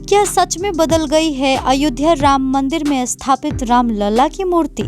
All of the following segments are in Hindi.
क्या सच में बदल गई है अयोध्या राम मंदिर में स्थापित राम लला की मूर्ति?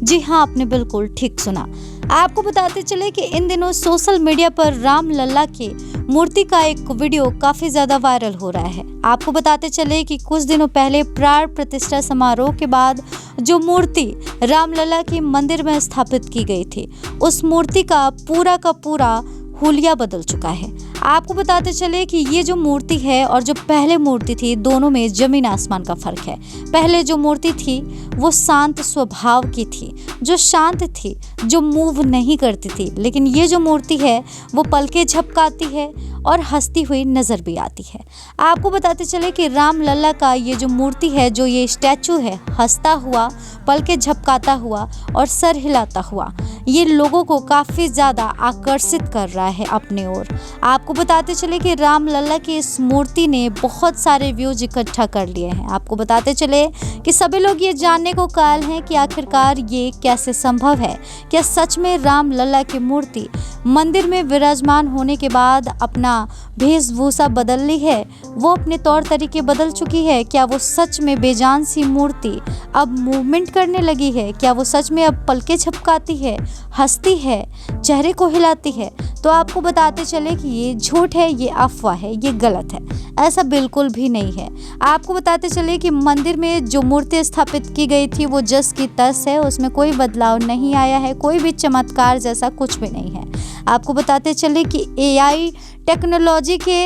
जी हाँ, आपने बिल्कुल ठीक सुना। आपको बताते चले कि इन दिनों सोशल मीडिया पर राम लला की मूर्ति का एक वीडियो काफी ज्यादा वायरल हो रहा है। आपको बताते चले कि कुछ दिनों पहले प्राण प्रतिष्ठा समारोह के बाद जो मूर्ति राम लला की मंदिर में स्थापित की गई थी, उस मूर्ति का पूरा हुलिया बदल चुका है। आपको बताते चले कि ये जो मूर्ति है और जो पहले मूर्ति थी, दोनों में जमीन आसमान का फर्क है। पहले जो मूर्ति थी वो शांत स्वभाव की थी, जो शांत थी, जो मूव नहीं करती थी। लेकिन ये जो मूर्ति है वो पलकें झपकाती है और हंसती हुई नजर भी आती है। आपको बताते चले कि राम लला का ये जो मूर्ति है, जो ये स्टैचू है, हंसता हुआ, पलकें झपकाता हुआ और सर हिलाता हुआ, ये लोगों को काफी ज्यादा आकर्षित कर रहा है अपनी ओर। आपको बताते चले कि राम लला की इस मूर्ति ने बहुत सारे व्यूज इकट्ठा कर लिए हैं। आपको बताते चले कि सभी लोग ये जानने को कायल हैं कि आखिरकार ये कैसे संभव है। क्या सच में राम लला की मूर्ति मंदिर में विराजमान होने के बाद अपना वेशभूषा बदल ली है, वो अपने तौर तरीके बदल चुकी है? क्या वो सच में बेजान सी मूर्ति अब मूवमेंट करने लगी है? क्या वो सच में अब पलकें झपकाती है, हंसती है, चेहरे को हिलाती है? तो आपको बताते चले कि ये झूठ है, ये अफवाह है, ये गलत है, ऐसा बिल्कुल भी नहीं है। आपको बताते चले कि मंदिर में जो मूर्ति स्थापित की गई थी वो जस की तस है, उसमें कोई बदलाव नहीं आया है, कोई भी चमत्कार जैसा कुछ भी नहीं है। आपको बताते चले कि एआई टेक्नोलॉजी के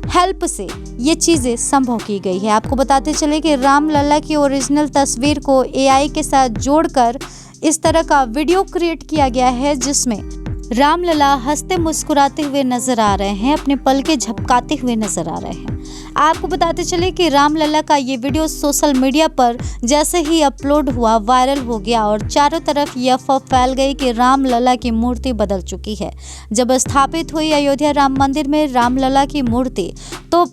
हेल्प से ये चीज़ें संभव की गई है। आपको बताते चले कि राम लला की ओरिजिनल तस्वीर को एआई के साथ जोड़कर इस तरह का वीडियो क्रिएट किया गया है, जिसमें राम लला हंसते मुस्कुराते हुए नजर आ रहे हैं, अपने पलकें झपकाते हुए नजर आ रहे हैं। आपको बताते चले कि राम लला का ये वीडियो सोशल मीडिया पर जैसे ही अपलोड हुआ, वायरल हो गया और चारों तरफ ये अफवाह फैल गई कि राम लला की मूर्ति बदल चुकी है। जब स्थापित हुई अयोध्या राम मंदिर में राम लला की मूर्ति, तो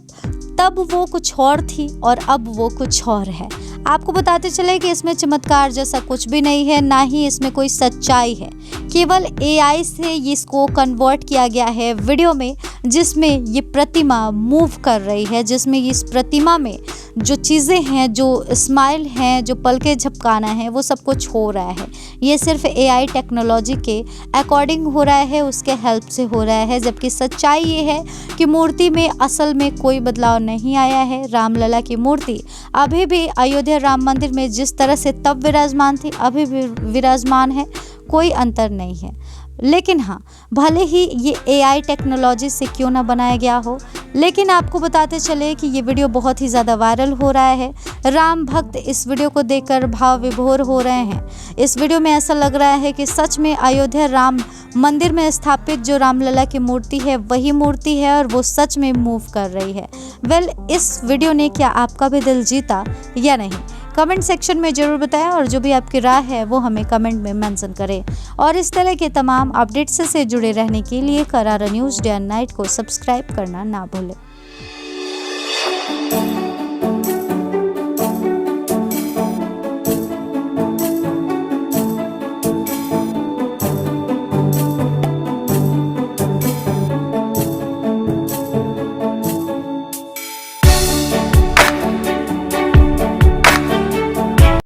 तब वो कुछ और थी और अब वो कुछ और है। आपको बताते चले कि इसमें चमत्कार जैसा कुछ भी नहीं है, ना ही इसमें कोई सच्चाई है। केवल एआई से इसको कन्वर्ट किया गया है वीडियो में, जिसमें ये प्रतिमा मूव कर रही है, जिसमें इस प्रतिमा में जो चीज़ें हैं, जो स्माइल हैं, जो पलकें झपकाना है, वो सब कुछ हो रहा है। ये सिर्फ एआई टेक्नोलॉजी के अकॉर्डिंग हो रहा है, उसके हेल्प से हो रहा है। जबकि सच्चाई ये है कि मूर्ति में असल में कोई बदलाव नहीं आया है। राम लला की मूर्ति अभी भी अयोध्या राम मंदिर में जिस तरह से तब विराजमान थी, अभी भी विराजमान है, कोई अंतर नहीं है। लेकिन हाँ, भले ही ये एआई टेक्नोलॉजी से क्यों ना बनाया गया हो, लेकिन आपको बताते चले कि ये वीडियो बहुत ही ज़्यादा वायरल हो रहा है। राम भक्त इस वीडियो को देखकर भाव विभोर हो रहे हैं। इस वीडियो में ऐसा लग रहा है कि सच में अयोध्या राम मंदिर में स्थापित जो राम लला की मूर्ति है वही मूर्ति है और वो सच में मूव कर रही है। इस वीडियो ने क्या आपका भी दिल जीता या नहीं? कमेंट सेक्शन में ज़रूर बताएं और जो भी आपकी राय है वो हमें कमेंट में मेंशन करें। और इस तरह के तमाम अपडेट्स से जुड़े रहने के लिए करारा न्यूज़ डे एंड नाइट को सब्सक्राइब करना ना भूलें।